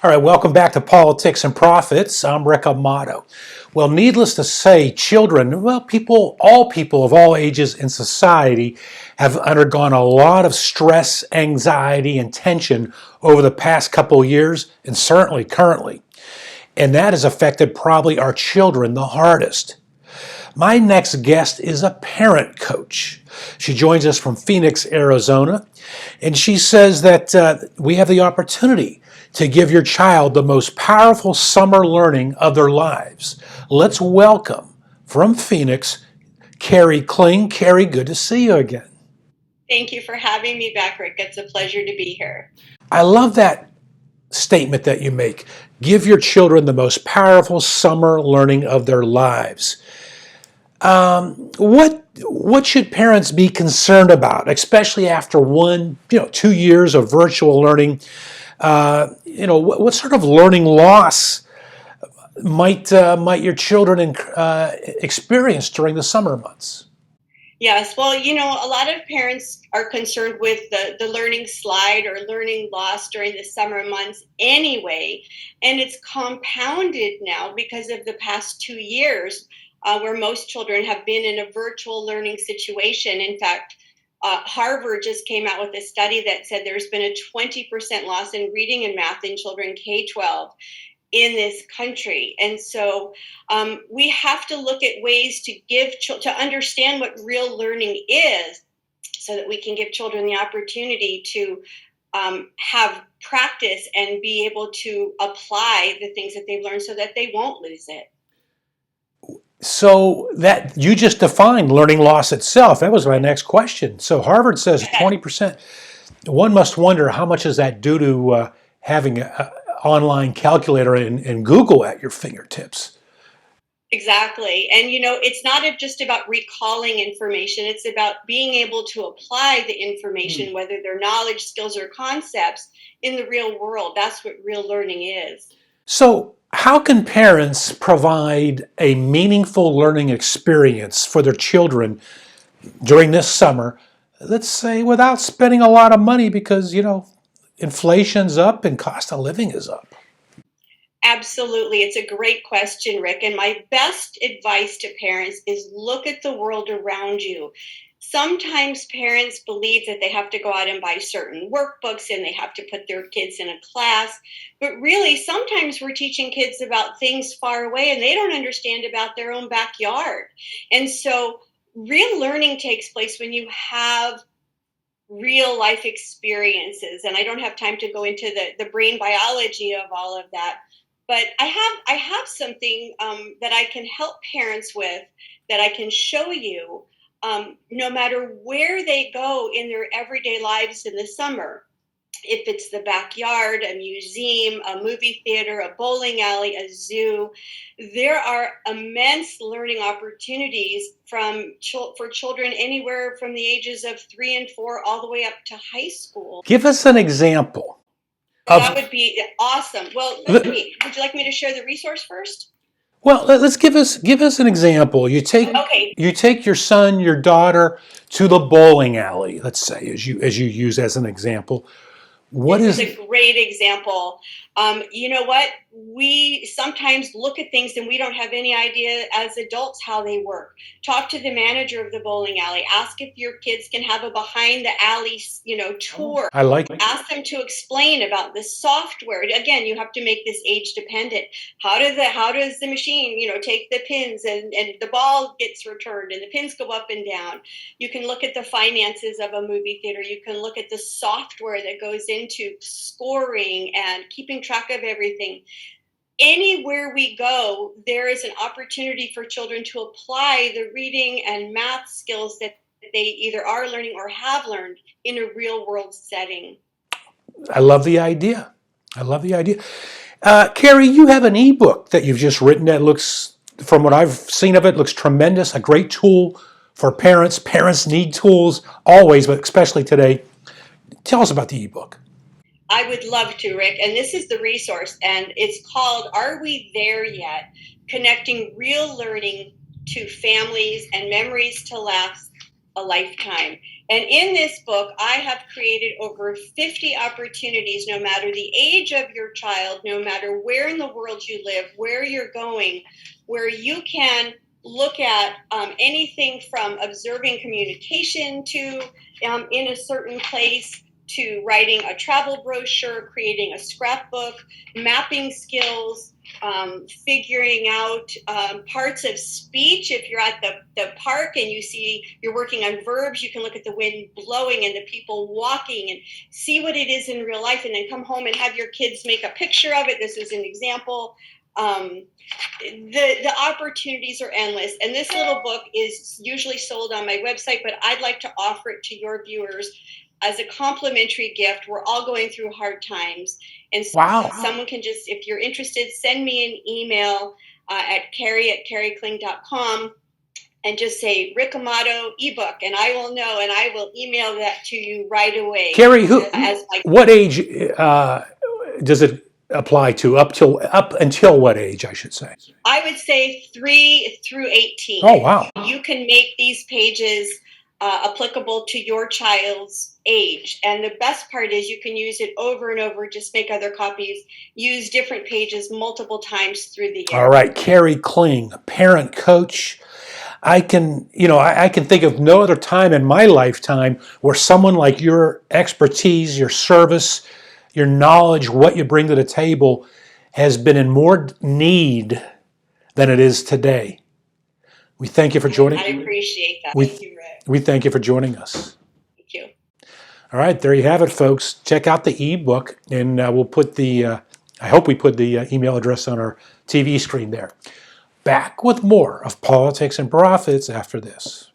All right, welcome back to Politics and Profits. I'm Rick Amato. Well, needless to say, children, all people of all ages in society have undergone a lot of stress, anxiety, and tension over the past couple of years, and certainly currently. And that has affected probably our children the hardest. My next guest is a parent coach. She joins us from Phoenix, Arizona, and she says that we have the opportunity to give your child the most powerful summer learning of their lives. Let's welcome from Phoenix, Kari Kling. Kari, good to see you again. Thank you for having me back, Rick. It's a pleasure to be here. I love that statement that you make. Give your children the most powerful summer learning of their lives. What should parents be concerned about, especially after 2 years of virtual learning? What sort of learning loss might your children experience during the summer months? Yes, well, a lot of parents are concerned with the learning slide or learning loss during the summer months anyway. And it's compounded now because of the past 2 years where most children have been in a virtual learning situation. In fact, Harvard just came out with a study that said there's been a 20% loss in reading and math in children K-12 in this country. And so we have to look at ways to understand what real learning is so that we can give children the opportunity to have practice and be able to apply the things that they've learned so that they won't lose it. So that you just defined learning loss itself. That was my next question. So Harvard says 20%. One must wonder how much is that due to having an online calculator and Google at your fingertips. Exactly. And, it's not just about recalling information. It's about being able to apply the information, whether they're knowledge, skills, or concepts in the real world. That's what real learning is. So how can parents provide a meaningful learning experience for their children during this summer, let's say without spending a lot of money because, inflation's up and cost of living is up? Absolutely. It's a great question, Rick. And my best advice to parents is look at the world around you. Sometimes parents believe that they have to go out and buy certain workbooks and they have to put their kids in a class. But really, sometimes we're teaching kids about things far away and they don't understand about their own backyard. And so real learning takes place when you have real life experiences. And I don't have time to go into the brain biology of all of that. But I have something that I can help parents with that I can show you no matter where they go in their everyday lives in the summer. If it's the backyard, a museum, a movie theater, a bowling alley, a zoo, there are immense learning opportunities for children anywhere from the ages of 3 and 4 all the way up to high school. Give us an example. That would be awesome. Well, would you like me to share the resource first? Well, let's give us an example. You take your son, your daughter to the bowling alley, let's say, as you use as an example. This is a great example. You know what? We sometimes look at things and we don't have any idea as adults how they work. Talk to the manager of the bowling alley. Ask if your kids can have a behind the alley, tour. I like it. Ask them to explain about the software. Again, you have to make this age dependent. How does the machine, take the pins and the ball gets returned and the pins go up and down. You can look at the finances of a movie theater. You can look at the software that goes into scoring and keeping track of everything. Anywhere we go, there is an opportunity for children to apply the reading and math skills that they either are learning or have learned in a real world setting. I love the idea. Kari, you have an ebook that you've just written that looks, from what I've seen of it, looks tremendous. A great tool for parents. Parents need tools always, but especially today. Tell us about the ebook. I would love to, Rick. And this is the resource, and it's called Are We There Yet? Connecting Real Learning to Families and Memories to Last a Lifetime. And in this book, I have created over 50 opportunities, no matter the age of your child, no matter where in the world you live, where you're going, where you can look at anything from observing communication to in a certain place, to writing a travel brochure, creating a scrapbook, mapping skills, figuring out parts of speech. If you're at the park and you see you're working on verbs, you can look at the wind blowing and the people walking and see what it is in real life, and then come home and have your kids make a picture of it. This is an example. The opportunities are endless, and this little book is usually sold on my website, but I'd like to offer it to your viewers as a complimentary gift. We're all going through hard times, and so someone can just, if you're interested, send me an email at Kari@karikling.com and just say Rick Amato ebook, and I will know, and I will email that to you right away. Kari, what age does it apply to? Up until what age, I should say? I would say 3 through 18. Oh, wow. You can make these pages applicable to your child's age. And the best part is you can use it over and over, just make other copies, use different pages multiple times through the year. All right, Kari Kling, parent coach. I can think of no other time in my lifetime where someone like your expertise, your service, your knowledge, what you bring to the table has been in more need than it is today. We thank you for joining. I appreciate that. Thank you, Rick. We thank you for joining us. Thank you. All right, there you have it, folks. Check out the ebook, and we'll put I hope we put the email address on our TV screen there. Back with more of Politics and Profits after this.